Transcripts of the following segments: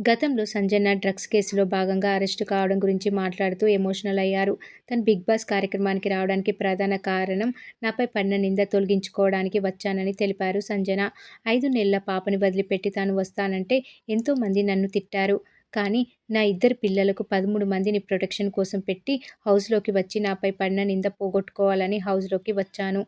గతంలో సంజన డ్రగ్స్ కేసులో భాగంగా అరెస్టు కావడం గురించి మాట్లాడుతూ ఎమోషనల్ అయ్యారు. తను 'బిగ్ బాస్' కార్యక్రమానికి రావడానికి ప్రధాన కారణం నాపై పడిన నింద తొలగించుకోవడానికి వచ్చానని తెలిపారు సంజన. 5 నెలల పాపని వదిలిపెట్టి తాను వస్తానంటే ఎంతోమంది నన్ను తిట్టారు. కానీ నా ఇద్దరు పిల్లలకు 13 మందిని ప్రొటెక్షన్ కోసం పెట్టి హౌస్‌లోకి వచ్చి నాపై పడిన నింద పోగొట్టుకోవాలని హౌస్‌లోకి వచ్చాను.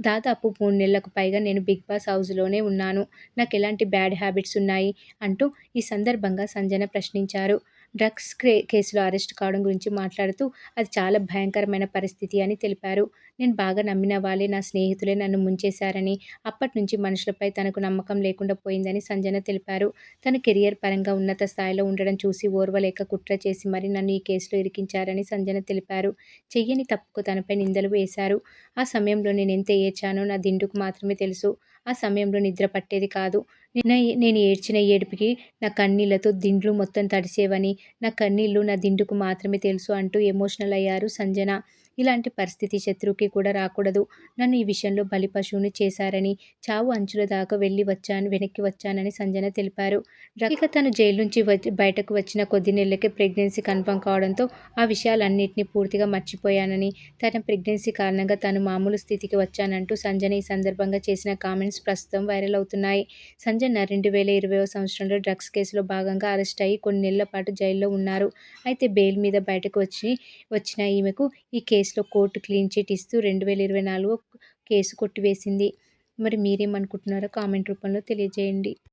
దాదాపు 3 నెలలకు పైగా నేను 'బిగ్ బాస్' హౌస్‌లోనే ఉన్నాను. నాకెలాంటి బ్యాడ్ హ్యాబిట్స్ ఉన్నాయి అంటూ ఈ సందర్భంగా సంజన ప్రశ్నించారు. డ్రగ్స్ కేసులో అరెస్ట్ కావడం గురించి మాట్లాడుతూ అది చాలా భయంకరమైన పరిస్థితి అని తెలిపారు. నేను బాగా నమ్మిన వాళ్ళే నా స్నేహితులే నన్ను ముంచేశారని, అప్పట్నుంచి మనుషులపై తనకు నమ్మకం లేకుండా పోయిందని సంజన తెలిపారు. తన కెరియర్ పరంగా ఉన్నత స్థాయిలో ఉండడం చూసి ఓర్వలేక కుట్ర చేసి మరీ నన్ను ఈ కేసులో ఇరికించారని సంజన తెలిపారు. చెయ్యని తప్పుకు తనపై నిందలు వేశారు. ఆ సమయంలో నేనెంత ఏడ్చానో నా దిండుకు మాత్రమే తెలుసు. ఆ సమయంలో నిద్ర పట్టేది కాదు. నేను ఏడ్చిన ఏడుపుకి నా కన్నీళ్లతో దిండ్లు మొత్తం తడిసేవని, నా కన్నీళ్లు నా దిండుకు మాత్రమే తెలుసు అంటూ ఎమోషనల్ అయ్యారు సంజన. ఇలాంటి పరిస్థితి శత్రువుకి కూడా రాకూడదు. నన్ను ఈ విషయంలో బలిపశువుని చేశారని, చావు అంచుల దాకా వెనక్కి వచ్చానని సంజన తెలిపారు. ఇక తను జైలు నుంచి బయటకు వచ్చిన కొద్ది నెలలకే ప్రెగ్నెన్సీ కన్ఫర్మ్ కావడంతో ఆ విషయాలన్నిటిని పూర్తిగా మర్చిపోయానని, తన ప్రెగ్నెన్సీ కారణంగా తాను మామూలు స్థితికి వచ్చానంటూ సంజన ఈ సందర్భంగా చేసిన కామెంట్స్ ప్రస్తుతం వైరల్ అవుతున్నాయి. సంజన 2020వ సంవత్సరంలో డ్రగ్స్ కేసులో భాగంగా అరెస్ట్ అయ్యి కొన్ని నెలల పాటు జైల్లో ఉన్నారు. అయితే బెయిల్ మీద బయటకు వచ్చిన ఈమెకు ఈ కేసులో కోర్టు క్లీన్ చిట్ ఇస్తూ 2024 కేసు కొట్టివేసింది. మరి మీరేమనుకుంటున్నారో కామెంట్ రూపంలో తెలియజేయండి.